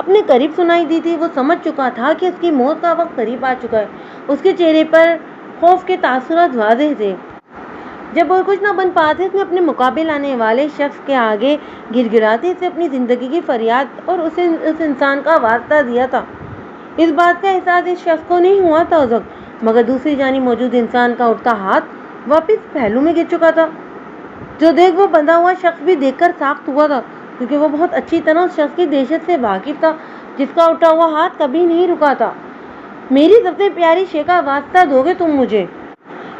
اپنے قریب سنائی دی تھی۔ وہ سمجھ چکا تھا کہ اس کی موت کا وقت قریب آ چکا ہے۔ اس کے چہرے پر خوف کے تاثرات واضح تھے۔ جب اور کچھ نہ بن پاتے، اس نے اپنے مقابل آنے والے شخص کے آگے گر گراتے اسے اپنی زندگی کی فریاد اور اسے اس انسان کا واسطہ دیا تھا۔ اس بات کا احساس اس شخص کو نہیں ہوا تھا مگر دوسری جانب موجود انسان کا اٹھتا ہاتھ واپس پہلو میں گر چکا تھا۔ جو دیکھ وہ بندھا ہوا شخص بھی دیکھ کر ساخت ہوا تھا، کیونکہ وہ بہت اچھی طرح اس شخص کی دہشت سے واقف تھا جس کا اٹھا ہوا ہاتھ کبھی نہیں رکا تھا۔ میری سب سے پیاری شے کا واسطہ دو گے تم مجھے؟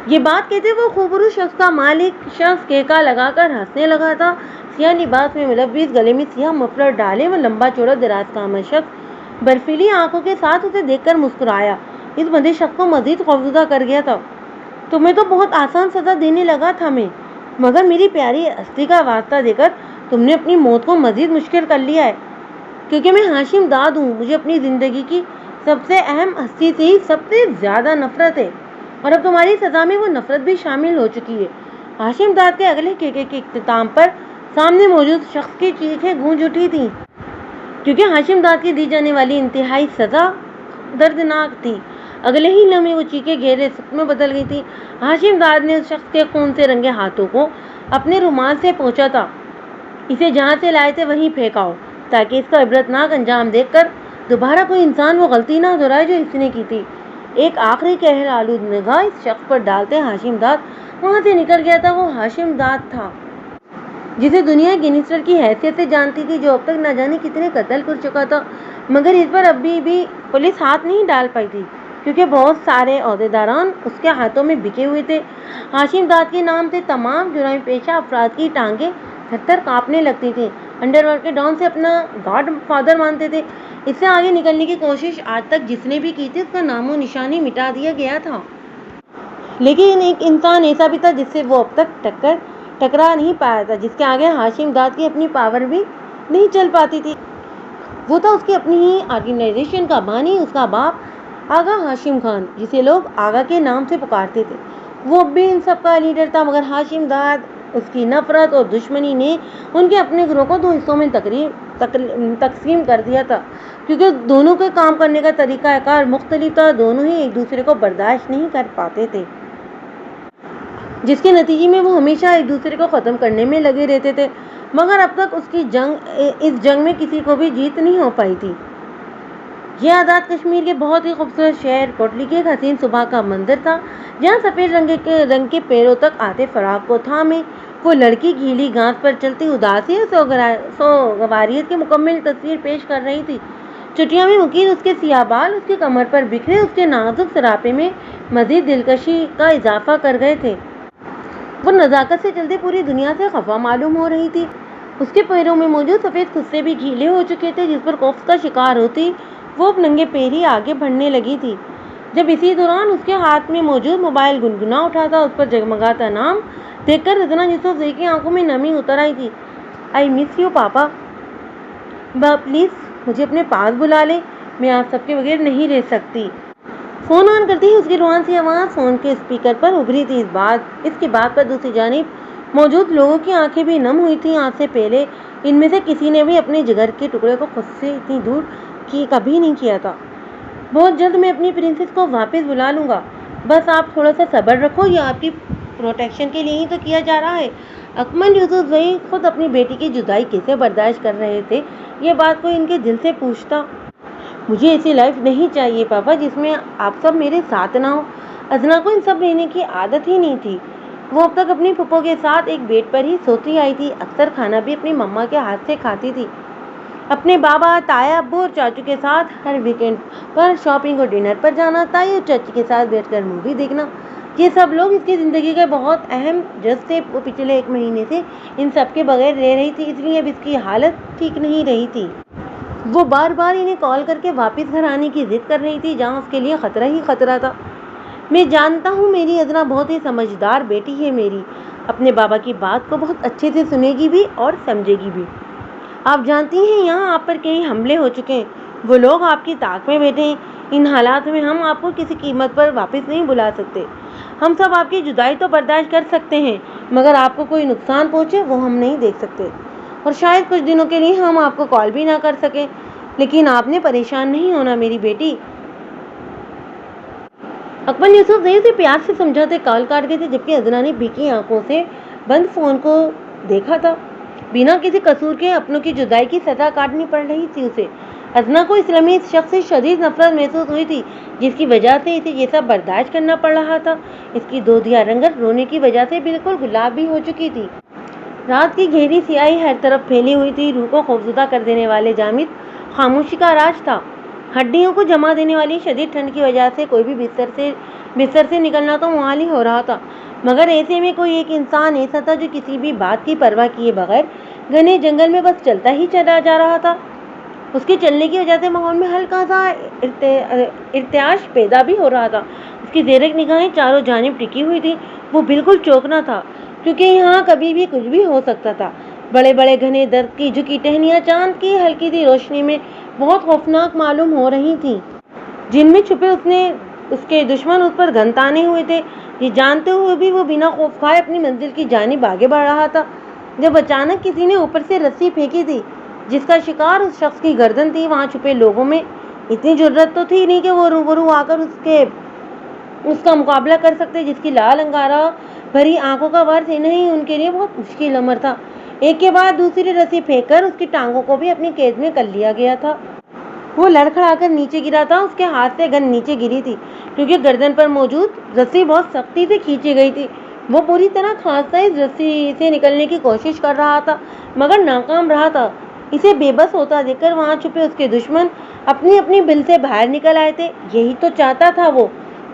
یہ بات کہتے وہ خوبرو شخص کا مالک شخص کیکا لگا کر ہنسنے لگا تھا۔ سیاہ لباس میں ملبس، گلے میں سیاہ مفلر ڈالے وہ لمبا چوڑا دراز قامت شخص برفیلی آنکھوں کے ساتھ اسے دیکھ کر مسکرایا۔ اس بندے شخص کو مزید خوفزدہ کر گیا تھا۔ تمہیں تو بہت آسان سزا دینے لگا تھا میں، مگر میری پیاری ہستی کا واسطہ دے کر تم نے اپنی موت کو مزید مشکل کر لیا ہے، کیونکہ میں ہاشم داد ہوں۔ مجھے اپنی زندگی کی سب سے اہم ہستی سے ہی سب سے زیادہ نفرت ہے، اور اب تمہاری سزا میں وہ نفرت بھی شامل ہو چکی ہے۔ ہاشم داد کے اگلے کیکے کے اختتام پر سامنے موجود شخص کی چیخیں گونج اٹھی تھیں، کیونکہ ہاشم داد کی دی جانے والی انتہائی سزا دردناک تھی۔ اگلے ہی لمحے وہ چیخیں گہرے سکھ میں بدل گئی تھی۔ ہاشم داد نے اس شخص کے خون سے رنگے ہاتھوں کو اپنے رومال سے پوچھا تھا۔ اسے جہاں سے لائے تھے وہیں پھینکاؤ، تاکہ اس کا عبرتناک انجام دیکھ کر دوبارہ کوئی انسان وہ غلطی نہ دہرائے جو اس نے کی تھی۔ ایک آخری قہر آلود نگاہ اس شخص پر ڈالتے ہاشم داد وہاں سے نکل گیا تھا۔ وہ ہاشم داد تھا جسے دنیا گینگسٹر کی حیثیت سے جانتی تھی، جو اب تک نہ جانے کتنے قتل کر چکا تھا، مگر اس پر ابھی بھی پولیس ہاتھ نہیں ڈال پائی تھی، کیونکہ بہت سارے عہدیداران اس کے ہاتھوں میں بکے ہوئے تھے۔ ہاشم داد کے نام سے تمام جرائم پیشہ افراد کی ٹانگیں تھر تھر کانپنے لگتی تھیں۔ انڈر ورلڈ کے ڈان سے اپنا گاڈ فادر مانتے تھے۔ اس سے آگے نکلنے کی کوشش آج تک جس نے بھی کی تھی، اس کا نام و نشان ہی مٹا دیا گیا تھا۔ لیکن ایک انسان ایسا بھی تھا جس سے وہ اب تک ٹکرا نہیں پایا تھا، جس کے آگے ہاشم داد کی اپنی پاور بھی نہیں چل پاتی تھی۔ وہ تھا اس کی اپنی ہی آرگنائزیشن کا بانی، اس کا باپ آغا ہاشم خان، جسے لوگ آغا کے نام سے پکارتے تھے۔ وہ اب بھی ان سب کا لیڈر تھا، مگر ہاشم داد اس کی نفرت اور دشمنی نے ان کے اپنے گروہ کو 2 حصوں میں تقسیم کر دیا تھا، کیونکہ دونوں کے کام کرنے کا طریقہ کار مختلف تھا۔ دونوں ہی ایک دوسرے کو برداشت نہیں کر پاتے تھے، جس کے نتیجے میں وہ ہمیشہ ایک دوسرے کو ختم کرنے میں لگے رہتے تھے، مگر اب تک اس جنگ میں کسی کو بھی جیت نہیں ہو پائی تھی۔ یہ آزاد کشمیر کے بہت ہی خوبصورت شہر کوٹلی کی ایک حسین صبح کا منظر تھا، جہاں سفید رنگ کے پیروں تک آتے فراق کو تھامے وہ لڑکی گیلی گھاس پر چلتی اداسی اور سوگواریت کی مکمل تصویر پیش کر رہی تھی۔ چٹیاں میں مکین اس کے سیاہ بال اس کی کمر پر بکھرے اس کے نازک سراپے میں مزید دلکشی کا اضافہ کر گئے تھے۔ وہ نزاکت سے چلتے پوری دنیا سے خفا معلوم ہو رہی تھی۔ اس کے پیروں میں موجود سفید خصے بھی گیلے ہو چکے تھے، جس پر خوف کا شکار ہوتی وہ اب ننگے پیر ہی آگے بڑھنے لگی تھی۔ جب اسی دوران اس کے ہاتھ میں موجود موبائل گنگنا اٹھا تھا، اس پر جگمگاتا نام دیکھ کر رضنا یوسف زئی کی آنکھوں میں نمی اتر آئی تھی۔ آئی مس یو پاپا، پلیز مجھے اپنے پاس بلا لیں، میں آپ سب کے بغیر نہیں رہ سکتی۔ فون آن کرتے ہی اس کی روحان سی آواز فون کے اسپیکر پر ابھری تھی۔ اس کی بات پر دوسری جانب موجود لوگوں کی آنکھیں بھی نم ہوئی تھیں۔ آج سے پہلے ان میں سے کسی نے بھی اپنے جگر کے ٹکڑے کو خود سے اتنی دور کبھی نہیں کیا تھا۔ بہت جلد میں اپنی پرنسس کو واپس بلا لوں گا، بس آپ تھوڑا سا صبر رکھو، یہ آپ کی پروٹیکشن کے لیے ہی تو کیا جا رہا ہے۔ اکمل یوسف زئی خود اپنی بیٹی کی جدائی کیسے برداشت کر رہے تھے، یہ بات کوئی ان کے دل سے پوچھتا۔ مجھے ایسی لائف نہیں چاہیے پاپا جس میں آپ سب میرے ساتھ نہ ہو۔ ازنا کو ان سب رہنے کی عادت ہی نہیں تھی۔ وہ اب تک اپنی پھپھو کے ساتھ ایک بیڈ پر ہی سوتی آئی تھی، اکثر کھانا بھی اپنی مما کے ہاتھ سے کھاتی تھی۔ اپنے بابا، تایا، ابو اور چاچو کے ساتھ ہر ویکینڈ پر شاپنگ اور ڈنر پر جانا، تائی اور چاچی کے ساتھ بیٹھ کر مووی دیکھنا، یہ سب لوگ اس کی زندگی کے بہت اہم جز تھے۔ وہ پچھلے 1 مہینے سے ان سب کے بغیر رہ رہی تھی، اس لیے اب اس کی حالت ٹھیک نہیں رہی تھی۔ وہ بار بار انہیں کال کر کے واپس گھر آنے کی ضد کر رہی تھی، جہاں اس کے لیے خطرہ ہی خطرہ تھا۔ میں جانتا ہوں میری ازنا بہت ہی سمجھدار بیٹی ہے میری، اپنے بابا کی بات کو بہت اچھے سے سنے گی بھی اور سمجھے گی بھی۔ آپ جانتی ہیں یہاں آپ پر کئی حملے ہو چکے ہیں، وہ لوگ آپ کی طاق میں بیٹھے ہیں۔ ان حالات میں ہم آپ کو کسی قیمت پر واپس نہیں بلا سکتے۔ ہم سب آپ کی جدائی تو برداشت کر سکتے ہیں، مگر آپ کو کوئی نقصان پہنچے وہ ہم نہیں دیکھ سکتے، اور شاید کچھ دنوں کے لیے ہم آپ کو کال بھی نہ کر سکیں۔ لیکن آپ نے پریشان نہیں ہونا میری بیٹی۔ اکبر نے یوسف زئی سے پیار سے سمجھاتے کال کاٹ گئے تھے، جبکہ ادنا نے بھیگی آنکھوں سے بند فون کو دیکھا تھا۔ بنا کسی قصور کے اپنوں کی جدائی کی سزا کاٹنی پڑ رہی تھی اسے۔ ادنا کو اس لمحے اس شخص سے شدید نفرت محسوس ہوئی تھی جس کی وجہ سے اسے یہ سب برداشت کرنا پڑ رہا تھا۔ اس کی دودھیا رنگت رونے کی وجہ سے بالکل گلابی ہو چکی تھی۔ رات کی گہری سیاہی ہر طرف پھیلی ہوئی تھی۔ روح کو خوفزدہ کر دینے والے جامد خاموشی کا راج تھا۔ ہڈیوں کو جما دینے والی شدید ٹھنڈ کی وجہ سے کوئی بھی بستر سے نکلنا تو محال ہی ہو رہا تھا، مگر ایسے میں کوئی ایک انسان ایسا تھا جو کسی بھی بات کی پرواہ کیے بغیر گھنے جنگل میں بس چلتا ہی چلا جا رہا تھا۔ اس کے چلنے کی وجہ سے ماحول میں ہلکا سا ارتعاش پیدا بھی ہو رہا تھا۔ اس کی زیرک نگاہیں چاروں جانب ٹکی ہوئی تھی۔ وہ بالکل چوکنا تھا کیونکہ یہاں کبھی بھی کچھ بھی ہو سکتا تھا۔ بڑے بڑے گھنے درخت کی جھکی ٹہنیاں چاند کی ہلکی سی روشنی میں بہت خوفناک معلوم ہو رہی تھیں، جن میں چھپے اس کے دشمن اس پر گن تانے ہوئے تھے۔ یہ جانتے ہوئے بھی وہ بنا خوف کھائے اپنی منزل کی جانب آگے بڑھ رہا تھا، جب اچانک کسی نے اوپر سے رسی پھینکی تھی جس کا شکار اس شخص کی گردن تھی۔ وہاں چھپے لوگوں میں اتنی جرأت تو تھی نہیں کہ وہ روبرو آ کر اس کا مقابلہ کر سکتے، جس کی لال انگارہ بھری آنکھوں کا وار سے نہیں ان کے لیے بہت مشکل امر تھا۔ ایک کے بعد دوسری رسی پھینک کر اس کی ٹانگوں کو بھی اپنی قید میں کر لیا گیا تھا۔ وہ لڑکھڑا کر نیچے گرا تھا۔ اس کے ہاتھ سے گن نیچے گری تھی کیونکہ گردن پر موجود رسی بہت سختی سے کھینچی گئی تھی۔ وہ پوری طرح کھانستا اس رسی سے نکلنے کی کوشش کر رہا تھا مگر ناکام رہا تھا۔ اسے بے بس ہوتا دیکھ کر وہاں چھپے اس کے دشمن اپنی بل سے باہر نکل آئے تھے۔ یہی تو چاہتا تھا وہ۔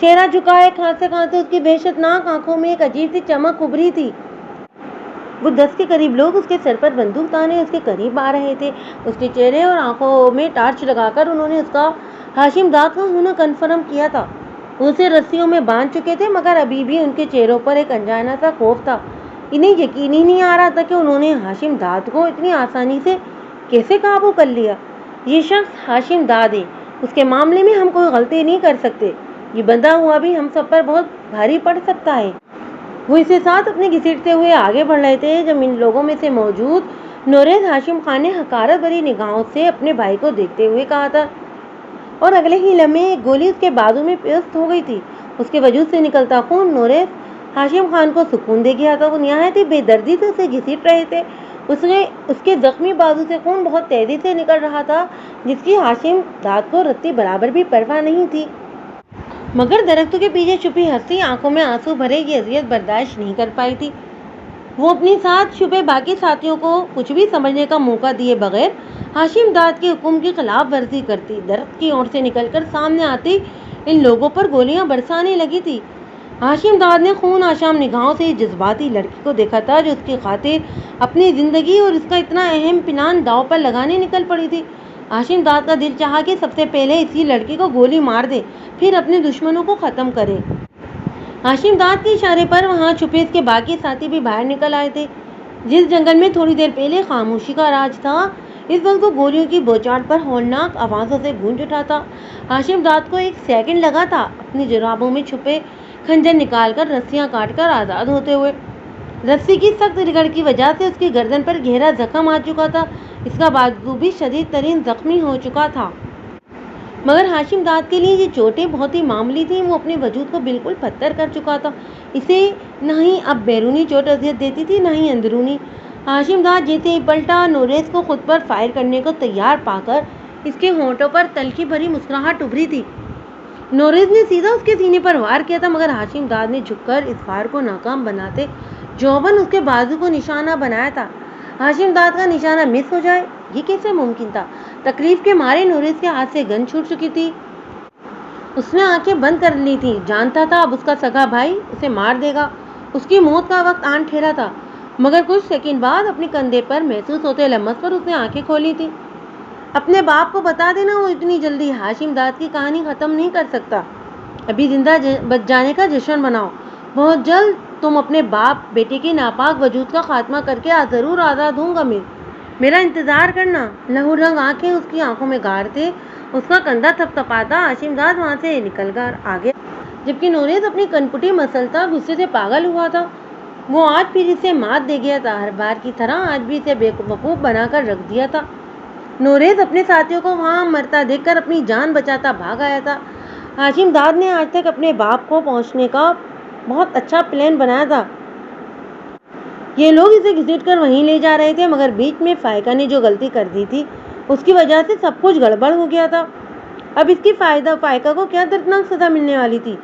چہرہ جھکائے کھانستے کھانستے اس کی وحشتناک آنکھوں میں ایک عجیب سی چمک ابھری تھی۔ وہ 10 کے قریب لوگ اس کے سر پر بندوق تانے اس کے قریب آ رہے تھے۔ اس کے چہرے اور آنکھوں میں ٹارچ لگا کر انہوں نے اس کا ہاشم داد کا ہونا کنفرم کیا تھا۔ اسے رسیوں میں باندھ چکے تھے مگر ابھی بھی ان کے چہروں پر ایک انجانا سا خوف تھا۔ انہیں یقین ہی نہیں آ رہا تھا کہ انہوں نے ہاشم داد کو اتنی آسانی سے کیسے قابو کر لیا۔ یہ شخص ہاشم داد ہے، اس کے معاملے میں ہم کوئی غلطی نہیں کر سکتے، یہ بندہ ہوا بھی ہم سب پر بہت بھاری پڑ سکتا ہے۔ وہ اسے ساتھ اپنے گھسیٹتے ہوئے آگے بڑھ رہے تھے جب ان لوگوں میں سے موجود نوریز ہاشم خان نے حقارت بھری نگاہوں سے اپنے بھائی کو دیکھتے ہوئے کہا تھا، اور اگلے ہی لمحے ایک گولی اس کے بازو میں پیوست ہو گئی تھی۔ اس کے وجود سے نکلتا خون نوریز ہاشم خان کو سکون دے گیا تھا۔ وہ نہایت ہی بے دردی سے اسے گھسیٹ رہے تھے۔ اس کے زخمی بازو سے خون بہت تیزی سے نکل رہا تھا جس کی ہاشم داد کو رتی برابر بھی پرواہ نہیں تھی، مگر درختوں کے پیچھے چھپی ہستی آنکھوں میں آنسو بھرے یہ اذیت برداشت نہیں کر پائی تھی۔ وہ اپنی ساتھ چھپے باقی ساتھیوں کو کچھ بھی سمجھنے کا موقع دیے بغیر ہاشم داد کے حکم کی خلاف ورزی کرتی درخت کی اوٹ سے نکل کر سامنے آتی ان لوگوں پر گولیاں برسانے لگی تھی۔ ہاشم داد نے خون آشام نگاہوں سے اس جذباتی لڑکی کو دیکھا تھا جو اس کی خاطر اپنی زندگی اور اس کا اتنا اہم پلان داؤ پر لگانے نکل پڑی تھی۔ ہاشم داد کا دل چاہا کہ سب سے پہلے اسی لڑکی کو گولی مار دے، پھر اپنے دشمنوں کو ختم کرے۔ ہاشم داد کے اشارے پر وہاں چھپے اس کے باقی ساتھی بھی باہر نکل آئے تھے۔ جس جنگل میں تھوڑی دیر پہلے خاموشی کا راج تھا، اس وقت وہ گولیوں کی بوچھاڑ پر ہولناک آوازوں سے گونج اٹھا تھا۔ ہاشم داد کو ایک سیکنڈ لگا تھا اپنی جرابوں میں چھپے خنجر نکال کر رسیاں کاٹ کر آزاد ہوتے ہوئے۔ رسی کی سخت رگڑ کی وجہ سے اس کی گردن پر گہرا زخم آ چکا تھا، اس کا بازو بھی شدید ترین زخمی ہو چکا تھا۔ مگر ہاشم داد کے لیے یہ چوٹیں بہت ہی معمولی تھیں۔ وہ اپنے وجود کو بالکل پتھر کر چکا تھا۔ اسے نہ ہی اب بیرونی چوٹ اذیت دیتی تھی نہ ہی اندرونی۔ ہاشم داد جیسے ہی پلٹا، نوریز کو خود پر فائر کرنے کو تیار پا کر اس کے ہونٹوں پر تلخی بھری مسکراہٹ ابھری تھی۔ نوریز نے سیدھا اس کے سینے پر وار کیا تھا مگر ہاشم داد نے جھک کر اس وار کو ناکام بناتے جوبن اس کے بازو کو نشانہ بنایا تھا۔ ہاشم داد کا نشانہ مس ہو جائے یہ کیسے ممکن تھا؟ تکلیف کے مارے نوریز کے ہاتھ سے گن چھوٹ چکی تھی۔ اس نے آنکھیں بند کر لی تھی، جانتا تھا اب اس کا سگا بھائی اسے مار دے گا۔ اس کی موت کا وقت آن ٹھہرا تھا، مگر کچھ سیکنڈ بعد اپنے کندھے پر محسوس ہوتے لمس پر اس نے آنکھیں کھولی تھی۔ اپنے باپ کو بتا دینا وہ اتنی جلدی ہاشم داد کی کہانی ختم نہیں کر سکتا۔ ابھی زندہ بچ جانے کا جشن مناؤ، بہت جلد تم اپنے باپ بیٹے کے ناپاک وجود کا خاتمہ کر کے ضرور آزاد ہوں گا۔ میرا انتظار کرنا۔ لہو رنگ آنکھیں اس کی آنکھوں میں گاڑ تھے، اس کا کندھا تھپ تھپاتا ہاشم داد وہاں سے نکل کر آ گیا، جبکہ نوریز اپنی کنپٹی مسلتا غصے سے پاگل ہوا تھا۔ وہ آج پھر اسے مات دے گیا تھا، ہر بار کی طرح آج بھی اسے بے وقوف بنا کر رکھ دیا تھا۔ نوریز اپنے ساتھیوں کو وہاں مرتا دیکھ کر اپنی جان بچاتا بھاگ آیا تھا۔ ہاشم داد نے آج تک اپنے باپ کو پہنچنے کا بہت اچھا پلان بنایا تھا۔ یہ لوگ اسے گھسیٹ کر وہیں لے جا رہے تھے، مگر بیچ میں فائقہ نے جو غلطی کر دی تھی اس کی وجہ سے سب کچھ گڑبڑ ہو گیا تھا۔ اب اس کی فائقہ کو کیا دردناک سزا ملنے والی تھی،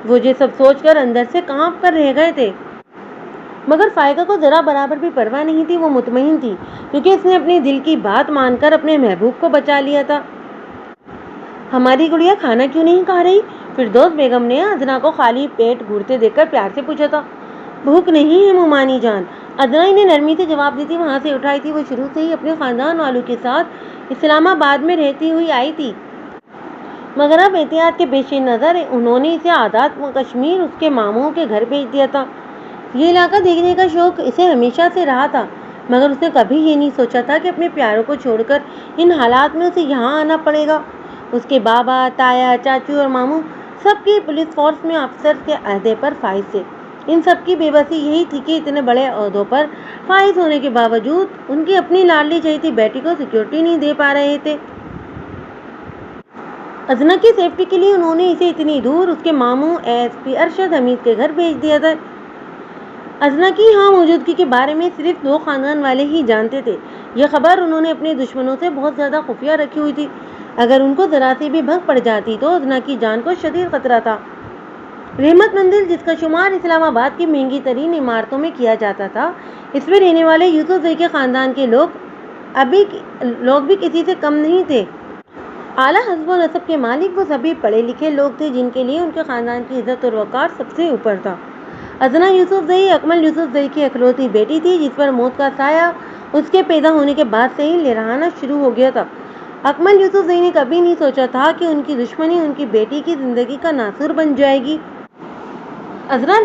وہ یہ سب سوچ کر اندر سے کانپ کر رہ گئے تھے۔ مگر فائقہ کو ذرا برابر بھی پرواہ نہیں تھی، وہ مطمئن تھی کیونکہ اس نے اپنے دل کی بات مان کر اپنے محبوب کو بچا لیا تھا۔ ہماری گڑیا کھانا کیوں نہیں کھا رہی؟ فردوس بیگم نے ادنا کو خالی پیٹ گھورتے دیکھ کر پیار سے پوچھا تھا۔ بھوک نہیں ہے مومانی جان، ادنا انہیں نرمی سے جواب دیتی وہاں سے اٹھائی تھی۔ وہ شروع سے ہی اپنے خاندان والوں کے ساتھ اسلام آباد میں رہتی ہوئی آئی تھی، مگر اب احتیاط کے پیش نظر انہوں نے اسے آزاد کشمیر اس کے ماموں کے گھر بھیج دیا تھا۔ یہ علاقہ دیکھنے کا شوق اسے ہمیشہ سے رہا تھا، مگر اس نے کبھی یہ نہیں سوچا تھا کہ اپنے پیاروں کو چھوڑ کر ان حالات میں اسے یہاں آنا پڑے گا۔ اس کے بابا، تایا، چاچو اور ماموں سب کی پولیس فورس میں افسر کے عہدے پر فائز تھے۔ ان سب کی بے بسی یہی تھی کہ اتنے بڑے عہدوں پر فائز ہونے کے باوجود ان کی اپنی لاڈلی چہیتی بیٹی کو سیکورٹی نہیں دے پا رہے تھے۔ ادنا کی سیفٹی کے لیے انہوں نے اسے اتنی دور اس کے ماموں ایس پی ارشد حمید کے گھر بھیج دیا تھا۔ ادنا کی یہاں موجودگی کے بارے میں صرف 2 خاندان والے ہی جانتے تھے۔ یہ خبر انہوں نے اپنے دشمنوں سے بہت زیادہ خفیہ رکھی ہوئی تھی، اگر ان کو ذرا سی بھی بھنک پڑ جاتی تو ادنا کی جان کو شدید خطرہ تھا۔ رحمت منزل، جس کا شمار اسلام آباد کی مہنگی ترین عمارتوں میں کیا جاتا تھا، اس میں رہنے والے یوسف زئی کے خاندان کے لوگ بھی کسی سے کم نہیں تھے۔ اعلیٰ حسب و نسب کے مالک وہ سبھی پڑھے لکھے لوگ تھے جن کے لیے ان کے خاندان کی عزت اور وقار سب سے اوپر تھا۔ ادنا یوسف زئی اکمل یوسف زئی کی اکلوتی بیٹی تھی، جس پر موت کا سایہ اس کے پیدا ہونے کے بعد سے ہی لہرانا شروع ہو گیا تھا۔ اکمل یوسف زئی نے کبھی نہیں سوچا تھا کہ ان کی دشمنی ان کی بیٹی کی زندگی کا ناسور بن جائے گی۔ ادنا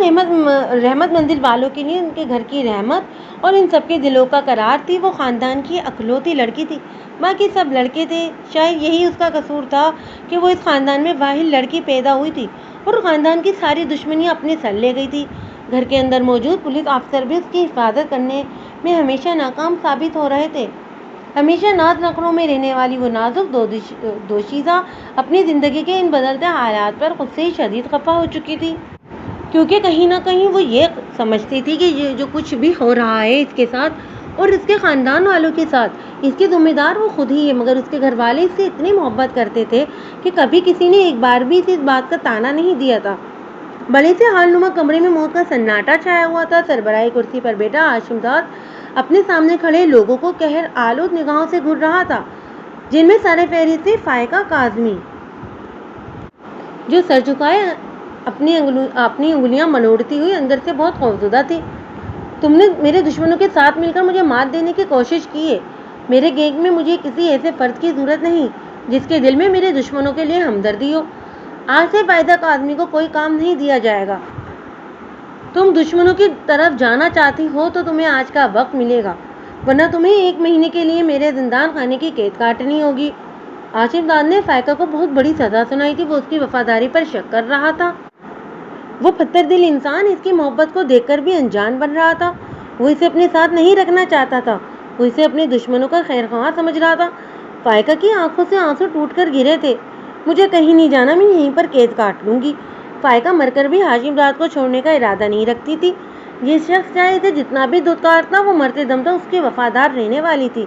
رحمت منزل والوں کے لیے ان کے گھر کی رحمت اور ان سب کے دلوں کا قرار تھی۔ وہ خاندان کی اکلوتی لڑکی تھی، باقی سب لڑکے تھے۔ شاید یہی اس کا قصور تھا کہ وہ اس خاندان میں واحد لڑکی پیدا ہوئی تھی اور خاندان کی ساری دشمنیاں اپنے سر لے گئی تھی۔ گھر کے اندر موجود پولیس افسر بھی اس کی حفاظت کرنے میں ہمیشہ ناکام ثابت ہو رہے تھے۔ ہمیشہ ناز نخروں میں رہنے والی وہ نازک دوشیزہ اپنی زندگی کے ان بدلتے حالات پر خود سے ہی شدید خفا ہو چکی تھی، کیونکہ کہیں نہ کہیں وہ یہ سمجھتی تھی کہ یہ جو کچھ بھی ہو رہا ہے اس کے ساتھ اور اس کے خاندان والوں کے ساتھ، اس کی ذمہ دار وہ خود ہی ہے۔ مگر اس کے گھر والے اس سے اتنی محبت کرتے تھے کہ کبھی کسی نے ایک بار بھی اسے اس بات کا طعنہ نہیں دیا تھا۔ بڑے سے ہال نما کمرے میں موت کا سناٹا چھایا ہوا تھا۔ سربراہی کرسی پر بیٹھا ہاشم داد اپنے سامنے کھڑے لوگوں کو قہر آلود نگاہوں سے گھور رہا تھا، جن میں سر فہرست تھے فائقہ کاظمی، جو سر جھکائے اپنی انگلیاں مروڑتی ہوئی اندر سے بہت خوفزدہ تھی۔ تم نے میرے دشمنوں کے ساتھ مل کر مجھے مات دینے کی کوشش کی ہے۔ میرے گینگ میں مجھے کسی ایسے فرد کی ضرورت نہیں جس کے دل میں میرے دشمنوں کے لیے ہمدردی ہو۔ آج سے فائقہ کاظمی کو کوئی کام نہیں دیا جائے گا۔ تم دشمنوں کی طرف جانا چاہتی ہو تو تمہیں آج کا وقت ملے گا، ورنہ تمہیں 1 مہینے کے لیے میرے زندان خانے کی قید کاٹنی ہوگی۔ ہاشم داد نے فائقہ کو بہت بڑی سزا سنائی تھی۔ وہ اس کی وفاداری پر شک کر رہا تھا۔ وہ پتھر دل انسان اس کی محبت کو دیکھ کر بھی انجان بن رہا تھا۔ وہ اسے اپنے ساتھ نہیں رکھنا چاہتا تھا، وہ اسے اپنے دشمنوں کا خیر خواہ سمجھ رہا تھا۔ فائقہ کی آنکھوں سے آنسو ٹوٹ کر گرے تھے۔ مجھے کہیں نہیں جانا، میں یہیں پر قید کاٹ لوں گی۔ فائقہ مر کر بھی ہاشم داد کو چھوڑنے کا ارادہ نہیں رکھتی تھی۔ یہ شخص چاہے اسے جتنا بھی دھتکارتا، وہ مرتے دم تک اس کے وفادار رہنے والی تھی۔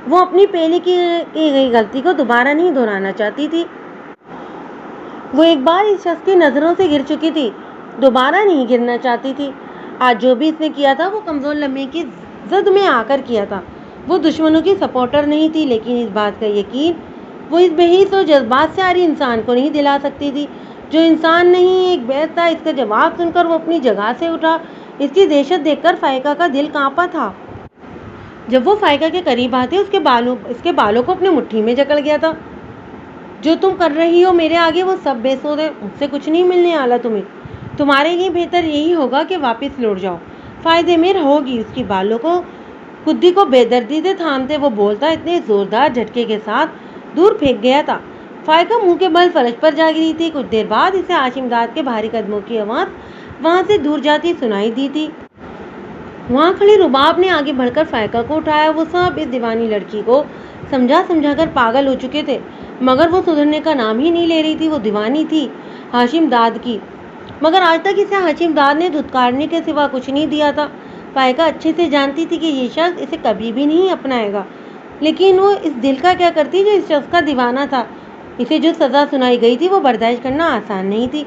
وہ اپنی پہلے کی گئی غلطی کو دوبارہ نہیں دہرانا چاہتی تھی۔ وہ ایک بار اس شخص کی نظروں سے گر چکی تھی، دوبارہ نہیں گرنا چاہتی تھی۔ آج جو بھی اس نے کیا تھا وہ کمزور لمحے کی زد میں آ کر کیا تھا۔ وہ دشمنوں کی سپورٹر نہیں تھی، لیکن اس بات کا یقین وہ اس بے حس و جذبات سے آری انسان کو نہیں دلا سکتی تھی جو انسان نہیں ایک بیت تھا۔ اس کا جواب سن کر وہ اپنی جگہ سے اٹھا۔ اس کی دہشت دیکھ کر فائقہ کا دل کانپا تھا۔ جب وہ فائقہ کے قریب آتے اس کے بالوں کو اپنے مٹھی میں جکڑ گیا تھا۔ جو تم کر رہی ہو میرے آگے وہ سب بے سود ہے، مجھ سے کچھ نہیں ملنے والا تمہیں۔ تمہارے لیے بہتر یہی ہوگا کہ واپس لوٹ جاؤ، فائدے میں رہو گی۔ اس کی بالوں کو خودی کو بے دردی سے تھامتے وہ بولتا اتنے زوردار جھٹکے کے ساتھ دور پھینک گیا تھا۔ فائقہ منہ کے بل فرش پر جا گری تھی۔ کچھ دیر بعد اسے ہاشم داد کے بھاری قدموں کی آواز وہاں سے دور جاتی سنائی دی تھی۔ وہاں کھڑی رباب نے آگے بڑھ کر فائقہ کو اٹھایا۔ وہ سب اس دیوانی لڑکی کو سمجھا کر پاگل ہو چکے تھے، مگر وہ سدھرنے کا نام ہی نہیں لے رہی تھی۔ وہ دیوانی تھی ہاشم داد کی، مگر آج تک اسے ہاشم داد نے دھتکارنے کے سوا کچھ نہیں دیا تھا۔ فائقہ اچھے سے جانتی تھی کہ یہ شخص اسے کبھی بھی نہیں اپنائے گا، لیکن وہ اس دل کا کیا کرتی جو اس شخص کا دیوانہ تھا۔ اسے جو سزا سنائی گئی تھی وہ برداشت کرنا آسان نہیں تھی۔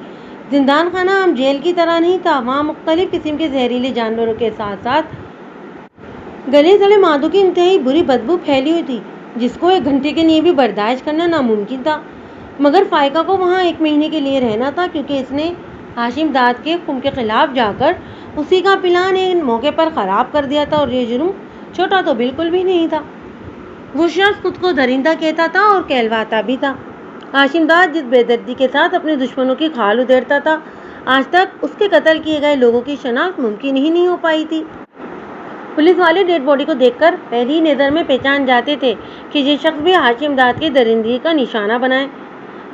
زندان خانہ عام جیل کی طرح نہیں تھا، وہاں مختلف قسم کے زہریلے جانوروں کے ساتھ ساتھ گلے سڑے مادوں کی انتہائی بری بدبو پھیلی ہوئی تھی، جس کو 1 گھنٹے کے لیے بھی برداشت کرنا ناممکن تھا۔ مگر فائقہ کو وہاں 1 مہینے کے لیے رہنا تھا، کیونکہ اس نے ہاشم داد کے حکم کے خلاف جا کر اسی کا پلان ایک موقع پر خراب کر دیا تھا، اور یہ جرم چھوٹا تو بالکل بھی نہیں تھا۔ وہ شخص خود کو درندہ کہتا تھا اور کہلواتا بھی تھا۔ ہاشم داد جس بے دردی کے ساتھ اپنے دشمنوں کی کھال ادھیڑتا تھا، آج تک اس کے قتل کیے گئے لوگوں کی شناخت ممکن ہی نہیں ہو پائی تھی۔ پولیس والے ڈیڈ باڈی کو دیکھ کر پہلی نظر میں پہچان جاتے تھے کہ یہ شخص بھی ہاشم داد کی درندگی کا نشانہ بنا ہے۔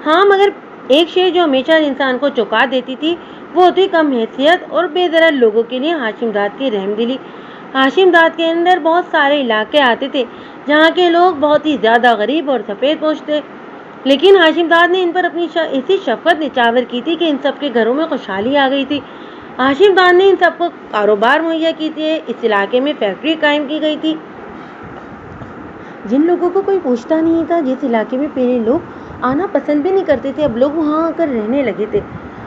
ہاں، مگر ایک شے جو ہمیشہ انسان کو چونکا دیتی تھی وہ ہوتی کم حیثیت اور بے ضرر لوگوں کے لیے ہاشم داد کی رحم دلی۔ ہاشم داد کے اندر بہت سارے علاقے آتے تھے جہاں کے لوگ بہت ہی زیادہ غریب اور سفید پوش تھے، لیکن ہاشم داد نے ان پر اپنی ایسی شفقت نچاور کی تھی کہ ان سب کے گھروں میں خوشحالی آ گئی تھی۔ ہاشم داد نے ان سب کو کاروبار مہیا کی تھی، اس علاقے میں فیکٹری قائم کی گئی تھی۔ جن لوگوں کو کوئی پوچھتا نہیں تھا، جس علاقے میں پہلے لوگ آنا پسند بھی نہیں کرتے تھے، اب لوگ وہاں آ کر رہنے لگے تھے۔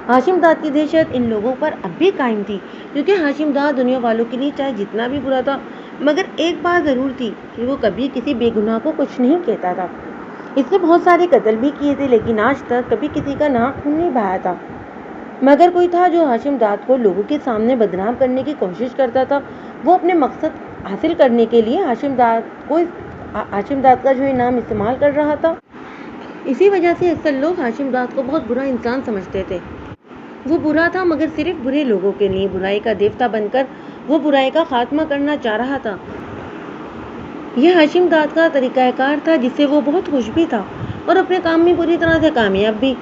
ہاشم داد کی دہشت ان لوگوں پر اب بھی قائم تھی، کیونکہ ہاشم داد دنیا والوں کے لیے چاہے جتنا بھی برا تھا، مگر ایک بات ضرور تھی کہ وہ کبھی کسی بے گناہ کو کچھ نہیں کہتا تھا۔ اس نے بہت سارے قتل بھی کیے تھے، لیکن آج تک کبھی کسی کا ناک خون نہیں بہایا تھا۔ مگر کوئی تھا جو ہاشم داد کو لوگوں کے سامنے بدنام کرنے کی کوشش کرتا تھا۔ وہ اپنے مقصد حاصل کرنے کے لیے ہاشم داد کا جو نام استعمال کر رہا تھا۔ اسی وجہ سے اکثر لوگ ہاشم داد کو بہت برا انسان سمجھتے تھے۔ وہ برا تھا، مگر صرف برے لوگوں کے لیے۔ برائی کا دیوتا بن کر وہ برائی کا خاتمہ کرنا چاہ رہا تھا۔ یہ ہاشم داد کا طریقہ کار تھا، جس سے وہ بہت خوش بھی تھا اور اپنے کام میں پوری طرح سے کامیاب بھی۔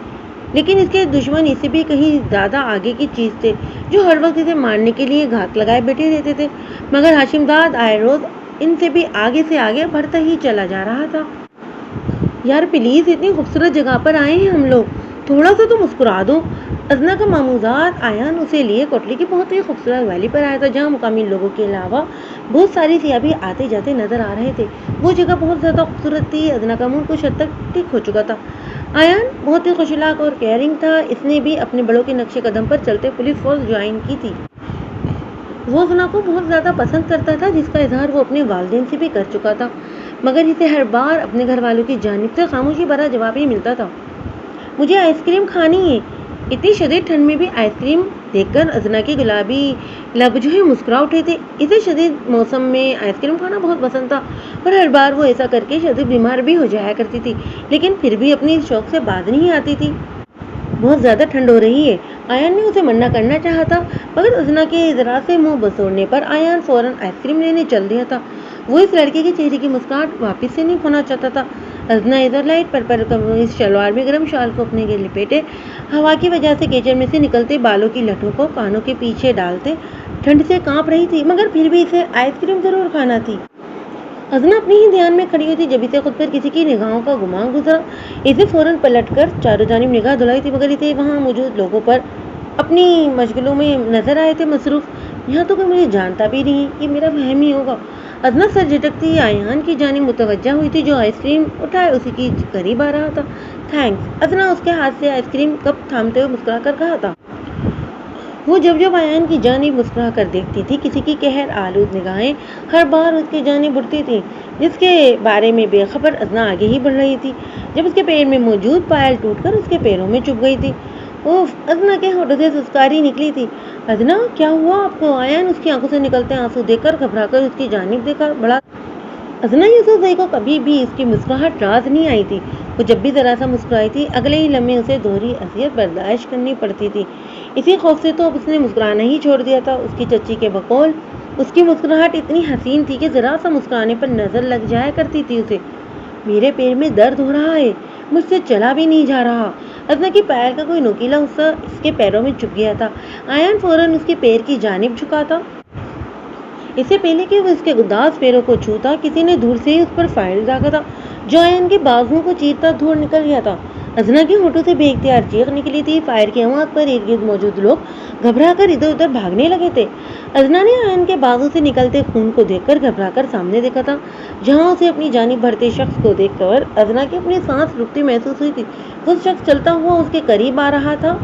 لیکن اس کے دشمن اسے بھی کہیں زیادہ آگے کی چیز تھے، جو ہر وقت اسے مارنے کے لیے گھات لگائے بیٹھے رہتے تھے۔ مگر ہاشم داد آئے روز ان سے بھی آگے بڑھتا ہی چلا جا رہا تھا۔ یار پلیز، اتنی خوبصورت جگہ پر آئے ہیں ہم لوگ، تھوڑا سا تو مسکرا دو۔ ازنا کا ماموزاد آیان اسے لیے کوٹلی کی بہت ہی خوبصورت ویلی پر آیا تھا، جہاں مقامی لوگوں کے علاوہ بہت ساری سیاح بھی آتے جاتے نظر آ رہے تھے۔ وہ جگہ بہت زیادہ خوبصورت تھی۔ ازنا کا موڈ کچھ حد تک ٹھیک ہو چکا تھا۔ آیان بہت ہی خوش اخلاق اور کیئرنگ تھا۔ اس نے بھی اپنے بڑوں کے نقش قدم پر چلتے پولیس فورس جوائن کی تھی۔ وہ ازنا کو بہت زیادہ پسند کرتا تھا، جس کا اظہار وہ اپنے والدین سے بھی کر چکا تھا، مگر اسے ہر بار اپنے گھر والوں کی جانب سے خاموشی بھرا جواب ہی ملتا تھا۔ مجھے آئس کریم کھانی ہے۔ اتنی شدید ٹھنڈ میں بھی آئس کریم دیکھ کر ازنا کے گلابی لب جو ہے مسکرا اٹھے تھے۔ اسے شدید موسم میں آئس کریم کھانا بہت پسند تھا، اور ہر بار وہ ایسا کر کے شدید بیمار بھی ہو جایا کرتی تھی، لیکن پھر بھی اپنی شوق سے باز نہیں آتی تھی۔ بہت زیادہ ٹھنڈ ہو رہی ہے، آیان نے اسے منع کرنا چاہا تھا، مگر ازنا کے ذرا سے منہ بسوڑنے پر آیان فوراً آئس کریم لینے چل دیا تھا۔ وہ اس لڑکے کے چہرے کی مسکراہٹ واپس سے نہیں کھونا چاہتا تھا۔ ازنا ادھر لائٹ پرپل قمیص شلوار میں گرم شال کو اپنے گلے لپیٹے ہوا کی وجہ سے کیچڑ میں سے نکلتے بالوں کی لٹوں کو کانوں کے پیچھے ڈالتے ٹھنڈ سے کانپ رہی تھی، مگر پھر بھی اسے آئس کریم ضرور کھانا تھی۔ ازنا اپنی ہی دھیان میں کھڑی ہوئی تھی، جب اسے خود پر کسی کی نگاہوں کا گمان گزرا۔ اسے فوراً پلٹ کر چاروں جانب نگاہ دلائی تھی، مگر اسے وہاں موجود لوگوں پر اپنی مشغلوں میں نظر آئے تھے مصروف۔ یہاں تو کوئی مجھے جانتا بھی نہیں، یہ میرا وہم ہی ہوگا۔ ازنا سر جھٹکتی آیان کی جانب متوجہ ہوئی تھی، جو آئس کریم اٹھائے اسی کی قریب آ رہا تھا۔ تھینکس، ازنا اس کے ہاتھ سے آئس کریم کپ تھامتے ہوئے مسکرا کر کہا تھا۔ وہ جب آیان کی جانب مسکرا کر دیکھتی تھی، کسی کی قہر آلود نگاہیں ہر بار اس کی جانب اٹھتی تھی، جس کے بارے میں بے خبر ازنا آگے ہی بڑھ رہی تھی، جب اس کے پیر میں موجود پائل ٹوٹ کر اس کے پیروں میں چبھ گئی تھی۔ اوف، ازنا کے ہونٹوں سے سسکاری نکلی تھی۔ ازنا، کیا ہوا آپ کو؟ آیان اس کی آنکھوں سے نکلتے آنسو دیکھ کر گھبرا کر اس کی جانب دیکھا بڑھا۔ ازنا یوسفزئی کو کبھی بھی اس کی مسکراہٹ راز نہیں آئی تھی۔ وہ جب بھی ذرا سا مسکرائی تھی، اگلے ہی لمحے اسے دوہری اذیت برداشت کرنی پڑتی تھی۔ اسی خوف سے تو اب اس نے مسکرانا ہی چھوڑ دیا تھا۔ اس کی چچی کے بقول اس کی مسکراہٹ اتنی حسین تھی کہ ذرا سا مسکرانے پر نظر لگ جایا کرتی تھی اسے۔ میرے پیر میں درد ہو رہا ہے، مجھ سے چلا بھی نہیں جا رہا۔ ازنا کی پیر کا کوئی نوکیلا حصہ اس کے پیروں میں چبھ گیا تھا۔ آیان فوراً اس کے پیر کی جانب جھکا تھا۔ اس سے پہلے کہ وہ اس کے گداز پیروں کو چھوتا، کسی نے دور سے ہی اس پر فائر داغا تھا جو آیان کے بازوؤں کو چیرتا دھوڑ نکل گیا تھا۔ ازنا کے ہونٹوں سے بے اختیار چیخ نکلی تھی۔ فائر کی آواز پر ارد گرد موجود لوگ گھبرا کر ادھر ادھر بھاگنے لگے تھے۔ ازنا نے آیان کے بازو سے نکلتے خون کو دیکھ کر گھبرا کر سامنے دیکھا تھا، جہاں اسے اپنی جانب بڑھتے شخص کو دیکھ کر ازنا کی اپنی سانس رکتی محسوس ہوئی تھی۔ وہ شخص چلتا ہوا اس کے قریب آ رہا تھا۔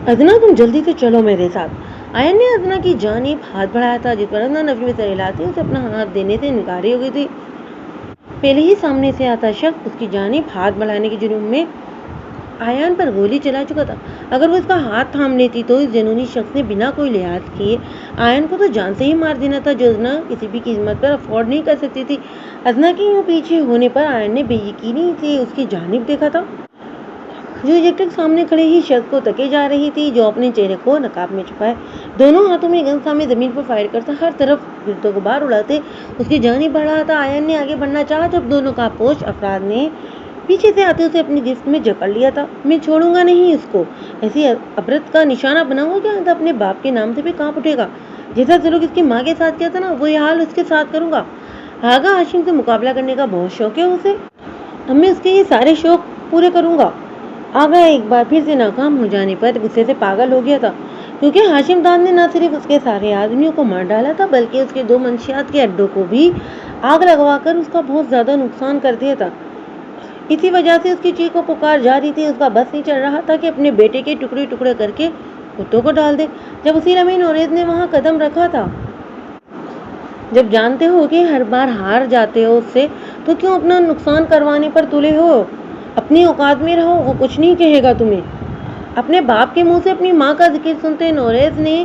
ازنا تم جلدی سے چلو میرے ساتھ۔ آیان نے ازنا کی جانب ہاتھ بڑھایا تھا، جس پر ازنا نفی میں سر ہلاتی اسے اپنا ہاتھ دینے سے انکاری ہو گئی تھی۔ پہلے ہی سامنے سے آتا شخص اس کی جانب ہاتھ بڑھانے کے جرم میں آیان پر گولی چلا چکا تھا۔ اگر وہ اس کا ہاتھ تھام لیتی تو اس جنونی شخص نے بنا کوئی لحاظ کیے آیان کو تو جان سے ہی مار دینا تھا، جو ازنا کسی بھی قیمت پر افورڈ نہیں کر سکتی تھی۔ ازنا کے یوں پیچھے ہونے پر آیان نے بے یقینی سے اس کی جانب دیکھا تھا، جو یکٹک سامنے کھڑے ہی شخص کو تکے جا رہی تھی، جو اپنے چہرے کو نقاب میں چھپائے دونوں ہاتھوں میں گن تھامے زمین پر فائر کرتا ہر طرف گرد و غبار اڑاتے اس کی جانب بڑھ رہا تھا۔ آیان نے آگے بڑھنا چاہا جب دو نقاب افراد نے پیچھے سے آتے اسے اپنی گرفت میں جکڑ لیا تھا۔ میں چھوڑوں گا نہیں اس کو، ایسی عبرت کا نشانہ بناؤں گا کہ آئندہ اپنے باپ کے نام سے بھی کانپ اٹھے گا۔ جیسا سلوک اس کی ماں کے ساتھ کیا تھا نا، وہی حال اس کے ساتھ کروں گا۔ آغا ہاشم سے مقابلہ کرنے کا بہت شوق ہے اسے، اب میں اس کے یہ سارے شوق پورے کروں گا۔ آغا ایک بار پھر سے ناکام ہو جانے پر غصے سے پاگل ہو گیا تھا، کیونکہ ہاشم داد نے نہ صرف اس کے سارے آدمیوں کو مار ڈالا تھا بلکہ اس کے 2 منشیات کے اڈوں کو بھی آگ لگوا کر اس کا بہت زیادہ نقصان کر دیا تھا۔ اسی وجہ سے اس کی چیخ و پکار جاری تھی۔ اس کا بس نہیں چل رہا تھا کہ اپنے بیٹے کے ٹکڑے ٹکڑے کر کے کتوں کو ڈال دے۔ جب اسی لمحے نوریز نے وہاں قدم رکھا تھا، جب جانتے ہو کہ ہر بار ہار جاتے ہو اس سے، تو کیوں اپنا نقصان کروانے پر تلے ہو؟ اپنی اوقات میں رہو، وہ کچھ نہیں کہے گا تمہیں۔ اپنے باپ کے منہ سے اپنی ماں کا ذکر سنتے نوریز نے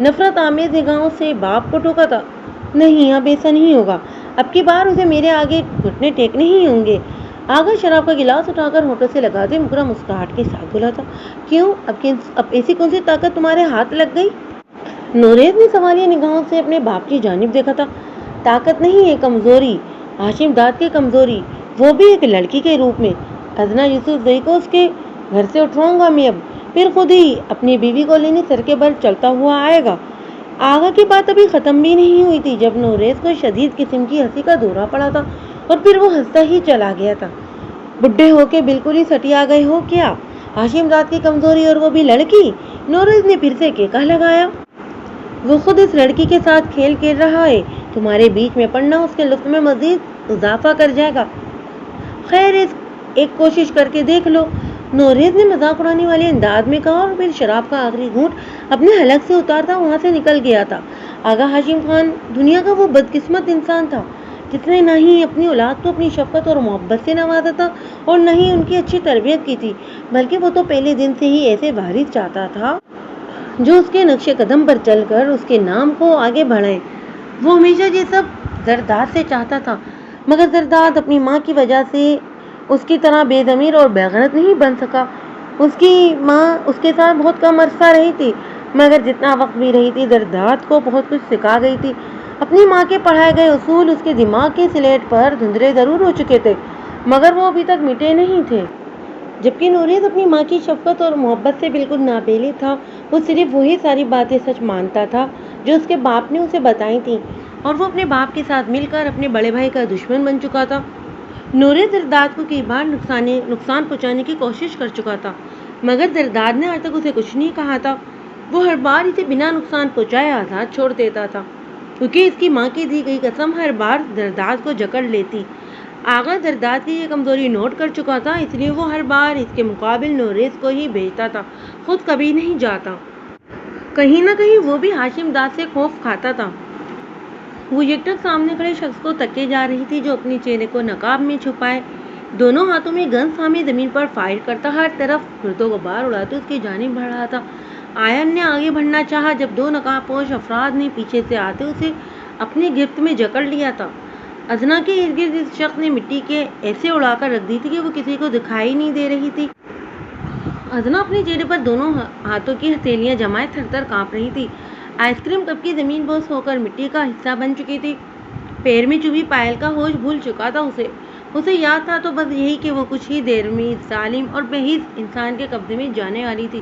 نفرت آمیز نگاہوں سے باپ کو ٹوکا تھا۔ نہیں، اب ایسا نہیں ہوگا، اب کی بار اسے میرے آگے گھٹنے ٹیکنے ہی ہوں گے۔ آغا شراب کا گلاس اٹھا کر ہونٹوں سے لگاتے مکرم مسکراہٹ کے ساتھ بولا تھا۔ کیوں، اب ایسی کون سی طاقت تمہارے ہاتھ لگ گئی؟ نوریز نے سوالیہ نگاہوں سے اپنے باپ کی جانب دیکھا تھا۔ طاقت نہیں ہے، کمزوری، ہاشم داد کی کمزوری، وہ بھی ایک لڑکی کے روپ میں۔ ازنا یوسف زئی کو اس کے گھر سے اٹھواؤں گا میں اب، پھر خود ہی اپنی بیوی کو لینے سر کے بل چلتا ہوا آئے گا۔ آغا کی بات ابھی ختم بھی نہیں ہوئی تھی جب نوریز کو شدید قسم کی ہنسی کا دورہ پڑا تھا، اور پھر وہ ہنستا ہی چلا گیا تھا۔ بڈھے ہو کے بالکل ہی سٹیا گئے ہو کیا؟ ہاشم داد کی کمزوری اور وہ بھی لڑکی؟ نوریز نے پھر سے کہہ لگایا۔ وہ خود اس لڑکی کے ساتھ کھیل کھیل رہا ہے، تمہارے بیچ میں پڑنا اس کے لطف میں مزید اضافہ کر جائے گا۔ خیر، ایک کوشش کر کے دیکھ لو، نوریز نے مذاق اڑانے والے انداز میں کہا، اور پھر شراب کا آخری گھونٹ اپنے حلق سے اتارتا وہاں سے نکل گیا تھا۔ آغا ہاشم خان دنیا کا وہ بدقسمت انسان تھا جس نے نہ ہی اپنی اولاد کو اپنی شفقت اور محبت سے نوازا تھا اور نہ ہی ان کی اچھی تربیت کی تھی، بلکہ وہ تو پہلے دن سے ہی ایسے وارث چاہتا تھا جو اس کے نقش قدم پر چل کر اس کے نام کو آگے بڑھائے۔ وہ ہمیشہ یہ سب زرداد سے چاہتا تھا، مگر زرداد اپنی ماں کی وجہ سے اس کی طرح بے ضمیر اور بے غیرت نہیں بن سکا۔ اس کی ماں اس کے ساتھ بہت کم عرصہ رہی تھی، مگر جتنا وقت بھی رہی تھی زرداد کو بہت کچھ سکھا گئی تھی۔ اپنی ماں کے پڑھائے گئے اصول اس کے دماغ کی سلیٹ پر دھندلے ضرور ہو چکے تھے، مگر وہ ابھی تک مٹے نہیں تھے۔ جبکہ نوریز اپنی ماں کی شفقت اور محبت سے بالکل ناپیلی تھا، وہ صرف وہی ساری باتیں سچ مانتا تھا جو اس کے باپ نے اسے بتائی تھیں، اور وہ اپنے باپ کے ساتھ مل کر اپنے بڑے بھائی کا دشمن بن چکا تھا۔ نوریز زرداد کو کئی بار نقصان پہنچانے کی کوشش کر چکا تھا، مگر زرداد نے آج تک اسے کچھ نہیں کہا تھا۔ وہ ہر بار اسے بنا نقصان پہنچائے آزاد چھوڑ دیتا تھا، کیونکہ اس کی ماں کی دی گئی قسم ہر بار زرداد کو جکڑ لیتی۔ آغا زرداد کی یہ کمزوری نوٹ کر چکا تھا، اس لیے وہ ہر بار اس کے مقابل نوریز کو ہی بھیجتا تھا، خود کبھی نہیں جاتا۔ کہیں نہ کہیں وہ بھی ہاشم داد سے خوف کھاتا تھا۔ وہ یکٹک سامنے کھڑے شخص کو تکے جا رہی تھی، جو اپنے چہرے کو نقاب میں چھپائے دونوں ہاتھوں میں گن تھامے زمین پر فائر کرتا ہر طرف گرد و غبار اڑاتے اس کی جانب بڑھ رہا تھا۔ آیان نے آگے بڑھنا چاہا جب 2 نقاب پوش افراد نے پیچھے سے آتے اسے اپنی گرفت میں جکڑ لیا تھا۔ ازنا کے ارد گرد اس شخص نے مٹی کے ایسے اڑا کر رکھ دی تھی کہ وہ کسی کو دکھائی نہیں دے رہی تھی۔ ازنا اپنے چہرے پر دونوں ہاتھوں کی ہتھیلیاں جمائے تھر تھر کانپ رہی تھی۔ آئس کریم کپ کی زمین بوس ہو کر مٹی کا حصہ بن چکی تھی۔ پیر میں چبھی پائل کا ہوش بھول چکا تھا۔ اسے یاد تھا تو بس یہی کہ وہ کچھ ہی دیر میں ظالم اور بے حس انسان کے قبضے میں جانے والی تھی۔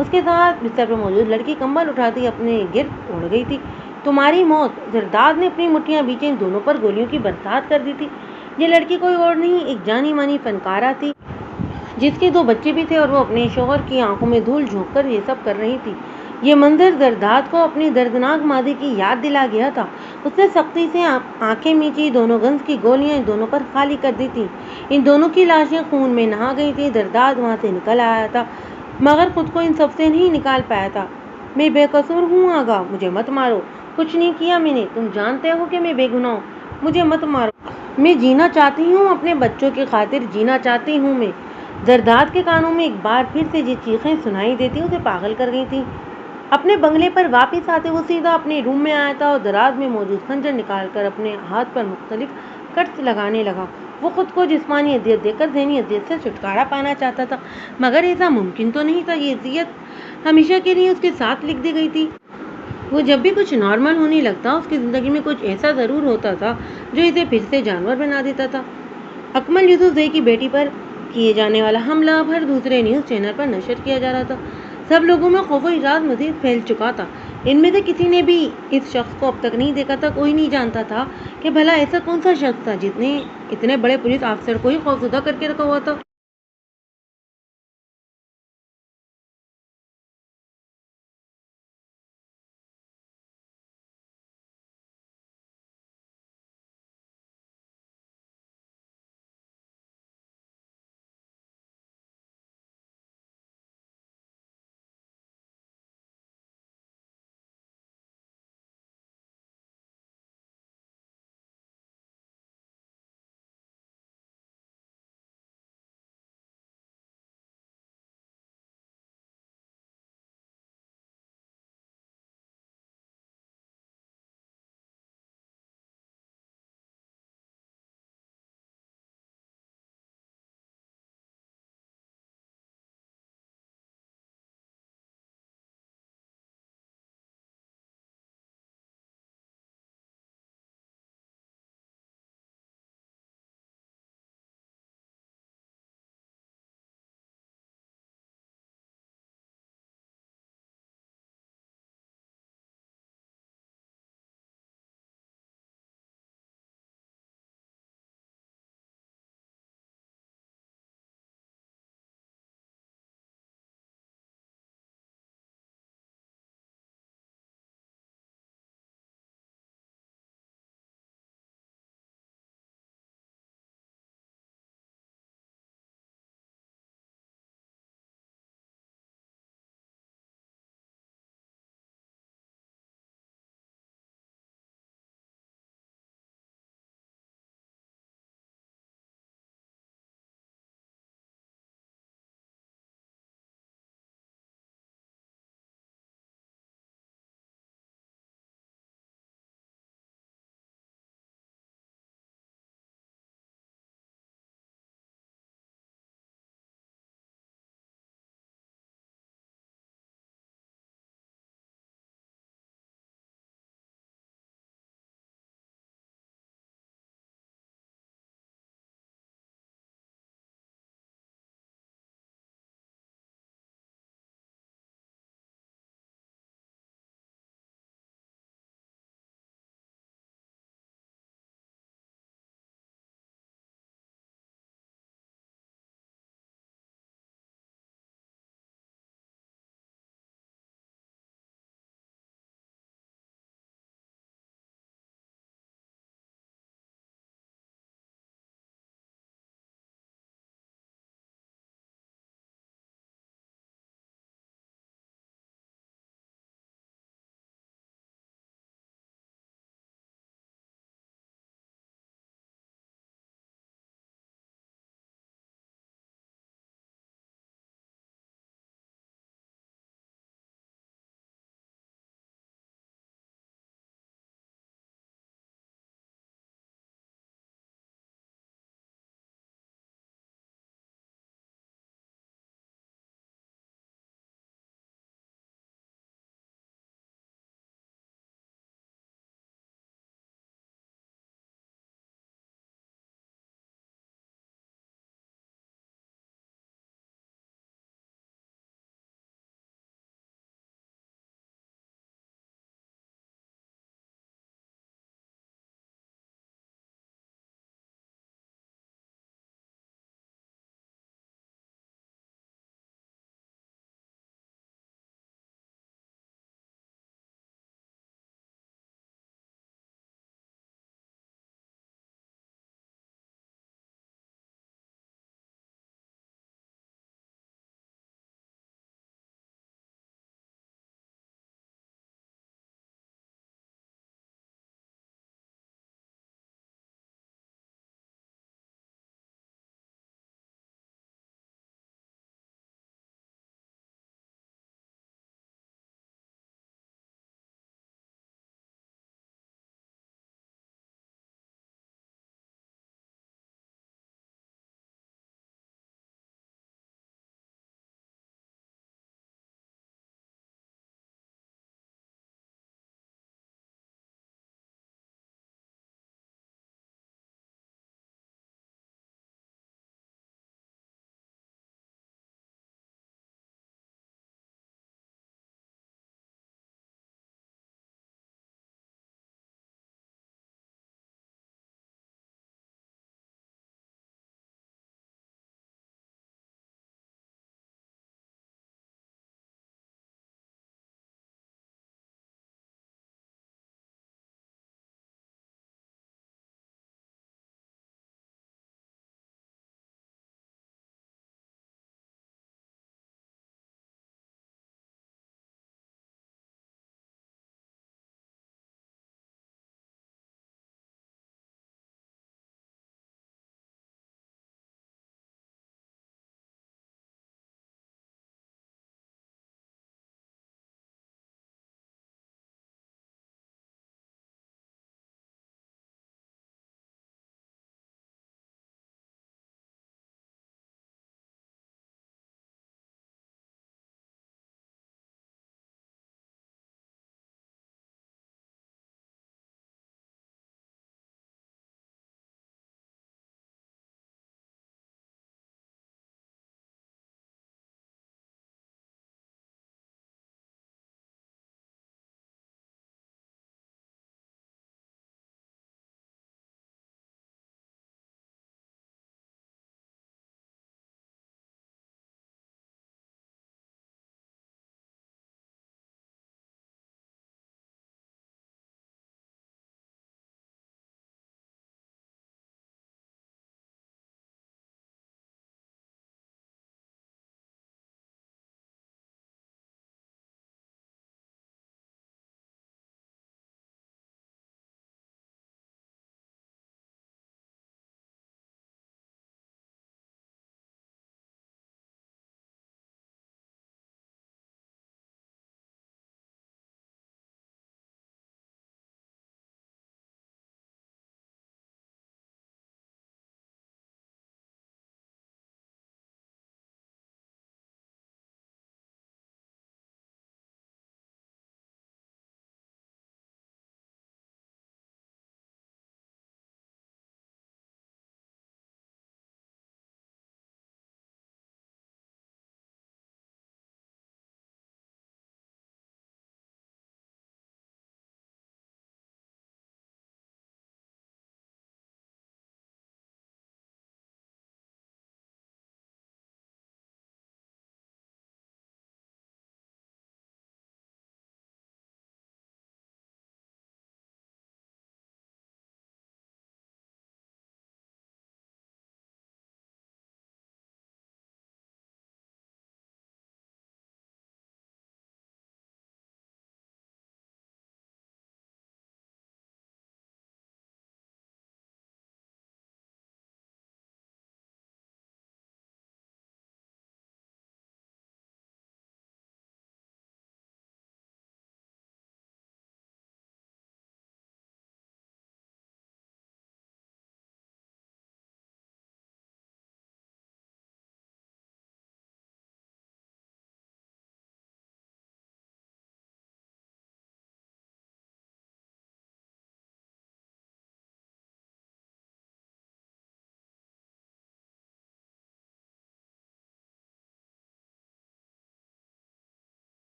اس کے ساتھ بستر پر موجود لڑکی کمبل اٹھاتی اپنے گرد اڑ گئی تھی۔ تمہاری موت! زرداد نے اپنی مٹھیاں بیچیں دونوں پر گولیوں کی برسات کر دی تھی۔ یہ لڑکی کوئی اور نہیں، ایک جانی مانی فنکارہ تھی جس کے 2 بچے بھی تھے اور وہ اپنے شوہر کی آنکھوں میں دھول جھونک کر یہ سب کر رہی تھی۔ یہ منظر زرداد کو اپنی دردناک ماضی کی یاد دلا گیا تھا۔ اس نے سختی سے آنکھیں میچی، دونوں گنز کی گولیاں ان دونوں پر خالی کر دی تھیں۔ ان دونوں کی لاشیں خون میں نہا گئی تھیں۔ زرداد وہاں سے نکل آیا تھا مگر خود کو ان سب سے نہیں نکال پایا تھا۔ میں بے قصور ہوں آغا، مجھے مت مارو، کچھ نہیں کیا میں نے، تم جانتے ہو کہ میں بے گناہ ہوں، مجھے مت مارو، میں جینا چاہتی ہوں، اپنے بچوں کی خاطر جینا چاہتی ہوں میں۔ زرداد کے کانوں میں ایک بار پھر سے یہ چیخیں سنائی دیتی اسے پاگل کر گئی تھیں۔ اپنے بنگلے پر واپس آتے وہ سیدھا اپنے روم میں آیا تھا اور دراز میں موجود خنجر نکال کر اپنے ہاتھ پر مختلف کٹس لگانے لگا۔ وہ خود کو جسمانی اذیت دے کر ذہنی اذیت سے چھٹکارا پانا چاہتا تھا مگر ایسا ممکن تو نہیں تھا۔ یہ اذیت ہمیشہ کے لیے اس کے ساتھ لکھ دی گئی تھی۔ وہ جب بھی کچھ نارمل ہونے لگتا اس کی زندگی میں کچھ ایسا ضرور ہوتا تھا جو اسے پھر سے جانور بنا دیتا تھا۔ اکمل یوسف زئی کی بیٹی پر کیے جانے والا حملہ اب ہر دوسرے نیوز چینل پر نشر کیا جا رہا تھا۔ سب لوگوں میں خوف و اعراض مزید پھیل چکا تھا۔ ان میں سے کسی نے بھی اس شخص کو اب تک نہیں دیکھا تھا۔ کوئی نہیں جانتا تھا کہ بھلا ایسا کون سا شخص تھا جس نے اتنے بڑے پولیس آفیسر کو ہی خوفزدہ کر کے رکھا ہوا تھا۔